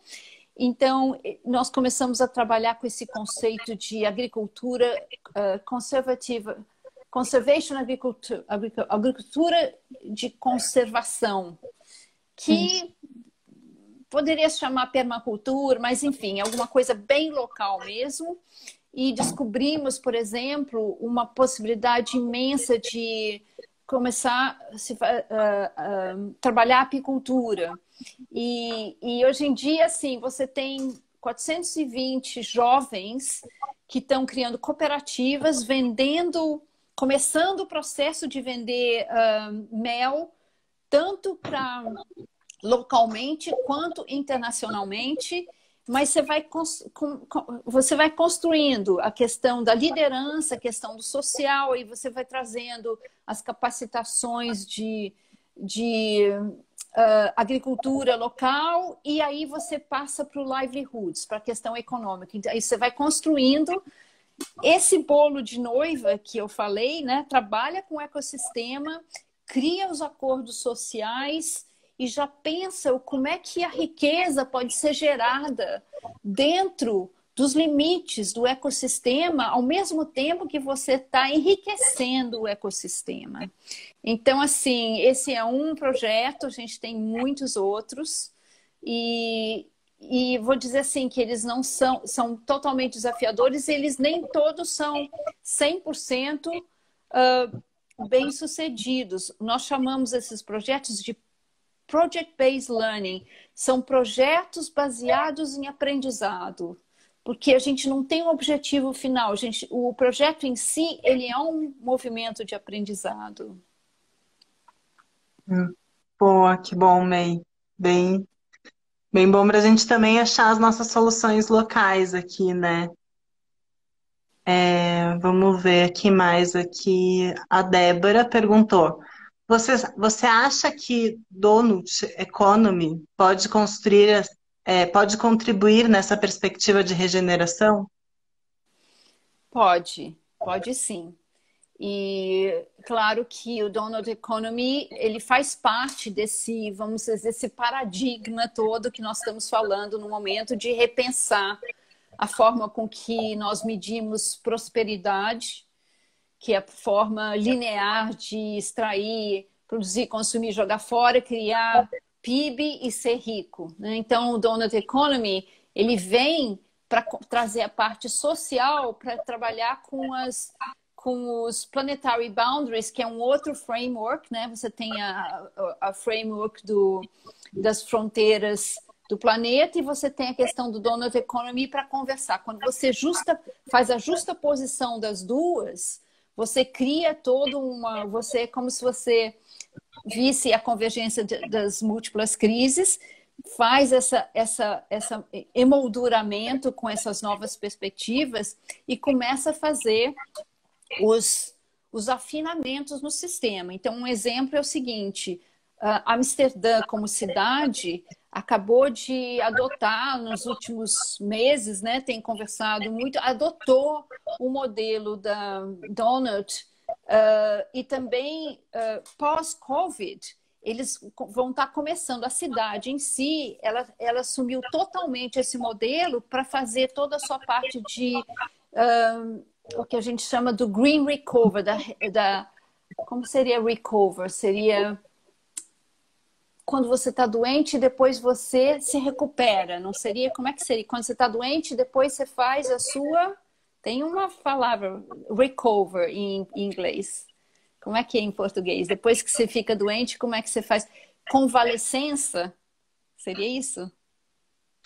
Então, nós começamos a trabalhar com esse conceito de agricultura conservativa, conservation agriculture, agricultura de conservação, que poderia se chamar permacultura, mas enfim, alguma coisa bem local mesmo. E descobrimos, por exemplo, uma possibilidade imensa de começar a trabalhar a apicultura. E hoje em dia, assim, você tem 420 jovens que estão criando cooperativas, começando o processo de vender mel, tanto para localmente quanto internacionalmente. Mas você vai construindo a questão da liderança, a questão do social, e você vai trazendo as capacitações de agricultura local, e aí você passa para o livelihoods, para a questão econômica. Então, aí você vai construindo esse bolo de noiva que eu falei, né? Trabalha com o ecossistema, cria os acordos sociais, e já pensa como é que a riqueza pode ser gerada dentro dos limites do ecossistema, ao mesmo tempo que você está enriquecendo o ecossistema. Então, assim, esse é um projeto, a gente tem muitos outros, e vou dizer assim, que eles não são totalmente desafiadores, eles nem todos são 100% bem-sucedidos. Nós chamamos esses projetos de Project-Based Learning, são projetos baseados em aprendizado, porque a gente não tem um objetivo final, o projeto em si, ele é um movimento de aprendizado. Boa, que bom, May. Bem bom para a gente também achar as nossas soluções locais aqui, né? Vamos ver aqui mais aqui. A Débora perguntou: Você acha que Donut Economy pode contribuir nessa perspectiva de regeneração? Pode sim. E claro que o Donut Economy, ele faz parte desse, vamos dizer, esse paradigma todo que nós estamos falando no momento de repensar a forma com que nós medimos prosperidade que é a forma linear de extrair, produzir, consumir, jogar fora, criar PIB e ser rico, né? Então, o Donut Economy, ele vem para trazer a parte social, para trabalhar com os planetary boundaries, que é um outro framework, né? Você tem a framework das fronteiras do planeta e você tem a questão do Donut Economy para conversar. Quando você faz a justa posição das duas, você cria você é como se você visse a convergência das múltiplas crises, faz essa emolduramento com essas novas perspectivas e começa a fazer os afinamentos no sistema. Então, um exemplo é o seguinte: Amsterdã, como cidade, acabou de adotar nos últimos meses, né, tem conversado muito, adotou o modelo da Donut, e também pós-Covid, eles vão estar começando, a cidade em si, ela assumiu totalmente esse modelo para fazer toda a sua parte de o que a gente chama do Green Recover, como seria recover? Seria quando você está doente e depois você se recupera, não seria? Como é que seria? Quando você está doente, depois você faz a sua... Tem uma palavra, recover, em inglês. Como é que é em português? Depois que você fica doente, como é que você faz? Convalescença? Seria isso?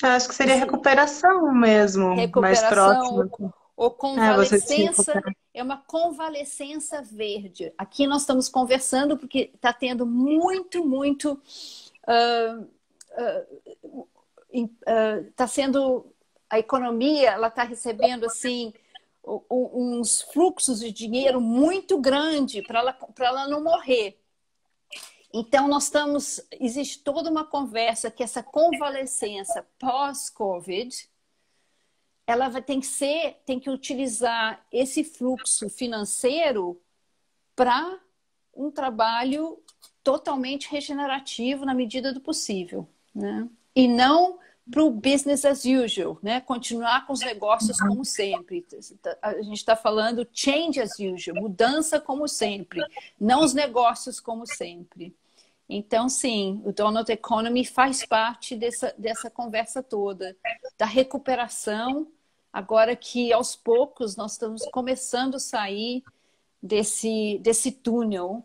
Acho que seria recuperação mesmo, mais Recuperação próximo. ou Você se convalescença, recupera. é uma convalescença verde. Aqui nós estamos conversando porque está tendo muito está sendo, a economia, ela está recebendo assim uns fluxos de dinheiro muito grande para ela não morrer. Então existe toda uma conversa que essa convalescença pós-Covid, ela tem que utilizar esse fluxo financeiro para um trabalho totalmente regenerativo na medida do possível, né? E não para o business as usual, né? Continuar com os negócios como sempre. A gente está falando change as usual, mudança como sempre, não os negócios como sempre. Então, sim, o Donut Economy faz parte dessa conversa toda, da recuperação, agora que aos poucos nós estamos começando a sair desse túnel,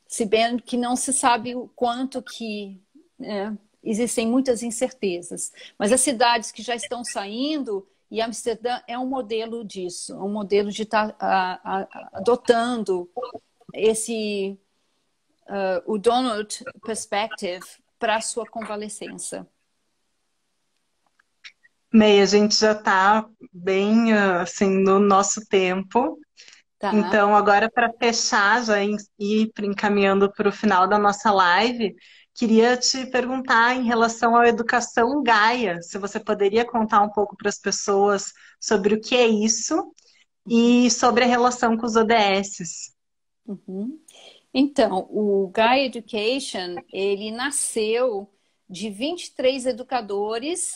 se bem que não se sabe o quanto que... existem muitas incertezas. Mas as cidades que já estão saindo, e Amsterdã é um modelo disso, um modelo de estar adotando o Donut Perspective para a sua convalescença. May, a gente já está bem assim no nosso tempo. Tá. Então, agora para fechar, já ir encaminhando para o final da nossa live, queria te perguntar em relação à educação Gaia, se você poderia contar um pouco para as pessoas sobre o que é isso e sobre a relação com os ODS. Uhum. Então, o Gaia Education, ele nasceu de 23 educadores,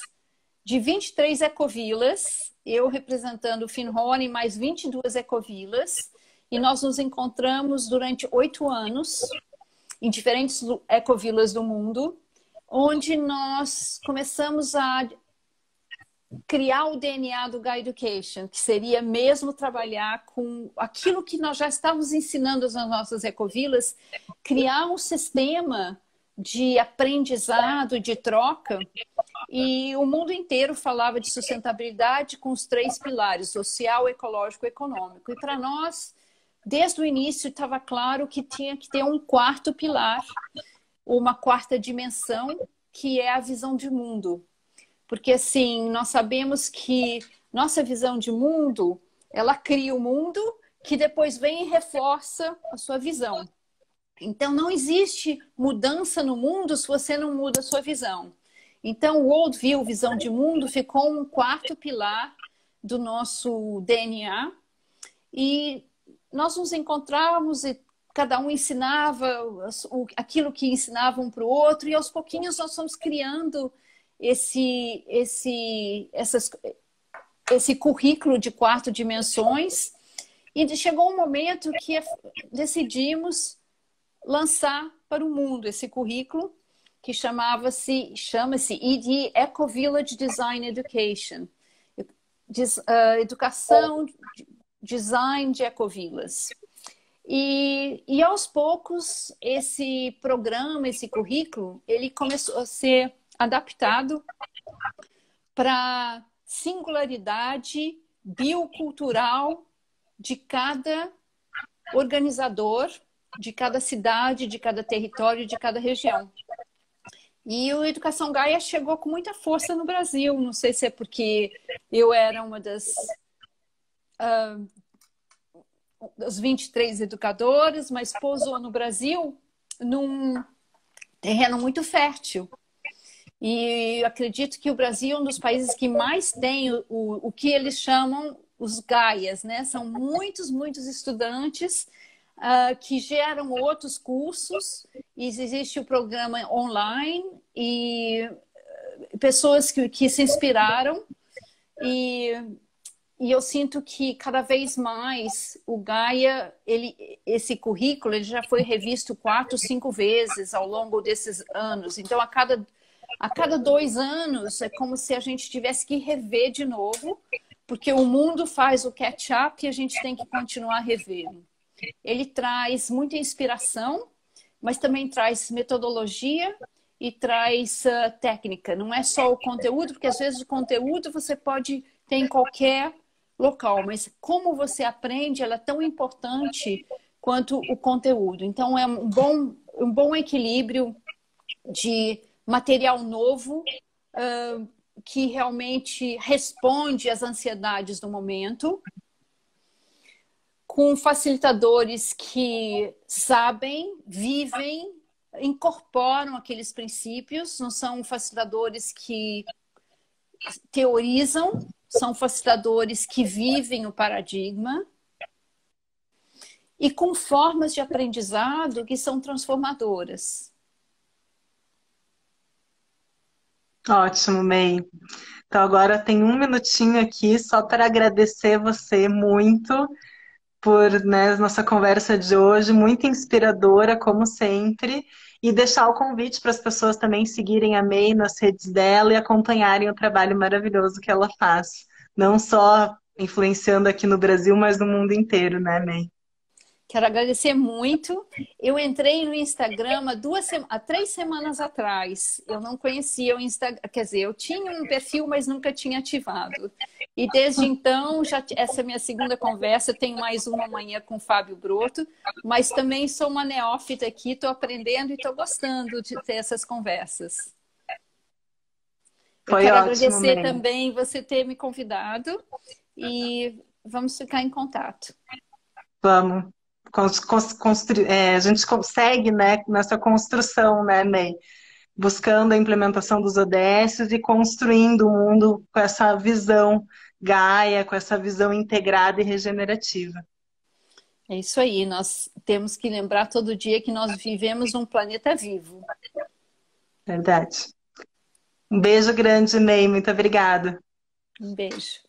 de 23 ecovilas, eu representando o Finrone, mais 22 ecovilas, e nós nos encontramos durante 8 anos em diferentes ecovilas do mundo, onde nós começamos a criar o DNA do Gaia Education, que seria mesmo trabalhar com aquilo que nós já estávamos ensinando nas nossas ecovilas, criar um sistema de aprendizado, de troca, e o mundo inteiro falava de sustentabilidade com os 3 pilares, social, ecológico e econômico. E para nós, desde o início, estava claro que tinha que ter um 4º pilar, uma 4ª dimensão, que é a visão de mundo. Porque, assim, nós sabemos que nossa visão de mundo, ela cria o mundo, que depois vem e reforça a sua visão. Então, não existe mudança no mundo se você não muda a sua visão. Então, o Worldview, visão de mundo, ficou um 4º pilar do nosso DNA. E nós nos encontrávamos e cada um ensinava aquilo que ensinava um para o outro. E aos pouquinhos nós fomos criando esse currículo de 4 dimensões. E chegou um momento que decidimos lançar para o mundo esse currículo que chama-se ED, Eco Village Design Education. Educação, design de ecovilas. E aos poucos, esse programa, esse currículo, ele começou a ser adaptado para singularidade biocultural de cada organizador, de cada cidade, de cada território, de cada região. E o Educação Gaia chegou com muita força no Brasil. Não sei se é porque eu era uma das 23 educadoras, mas pousou no Brasil num terreno muito fértil. E eu acredito que o Brasil é um dos países que mais tem o que eles chamam os Gaias, né? São muitos estudantes que geram outros cursos, e existe o programa online e pessoas que se inspiraram, e eu sinto que cada vez mais o Gaia, esse currículo, ele já foi revisto 4, 5 vezes ao longo desses anos. Então, a cada 2 anos é como se a gente tivesse que rever de novo, porque o mundo faz o catch-up e a gente tem que continuar revendo. Ele traz muita inspiração, mas também traz metodologia e traz técnica. Não é só o conteúdo, porque às vezes o conteúdo você pode ter em qualquer local, mas como você aprende, ela é tão importante quanto o conteúdo. Então é um bom equilíbrio de material novo que realmente responde às ansiedades do momento, com facilitadores que sabem, vivem, incorporam aqueles princípios, não são facilitadores que teorizam, são facilitadores que vivem o paradigma, e com formas de aprendizado que são transformadoras. Ótimo, May. Então agora tem um minutinho aqui só para agradecer você muito por, né, nossa conversa de hoje, muito inspiradora, como sempre, e deixar o convite para as pessoas também seguirem a May nas redes dela e acompanharem o trabalho maravilhoso que ela faz, não só influenciando aqui no Brasil, mas no mundo inteiro, né, May? Quero agradecer muito. Eu entrei no Instagram há 3 semanas atrás. Eu não conhecia o Instagram, quer dizer, eu tinha um perfil, mas nunca tinha ativado. E desde então, essa é a minha segunda conversa. Eu tenho mais uma amanhã com o Fábio Broto, mas também sou uma neófita aqui, estou aprendendo e estou gostando de ter essas conversas. Eu quero agradecer também você ter me convidado e vamos ficar em contato. Vamos. A gente consegue, né, nessa construção, né, May? Buscando a implementação dos ODS e construindo o mundo com essa visão Gaia, com essa visão integrada e regenerativa. É isso aí, nós temos que lembrar todo dia que nós vivemos num planeta vivo. Verdade. Um beijo grande, May, muito obrigada. Um beijo.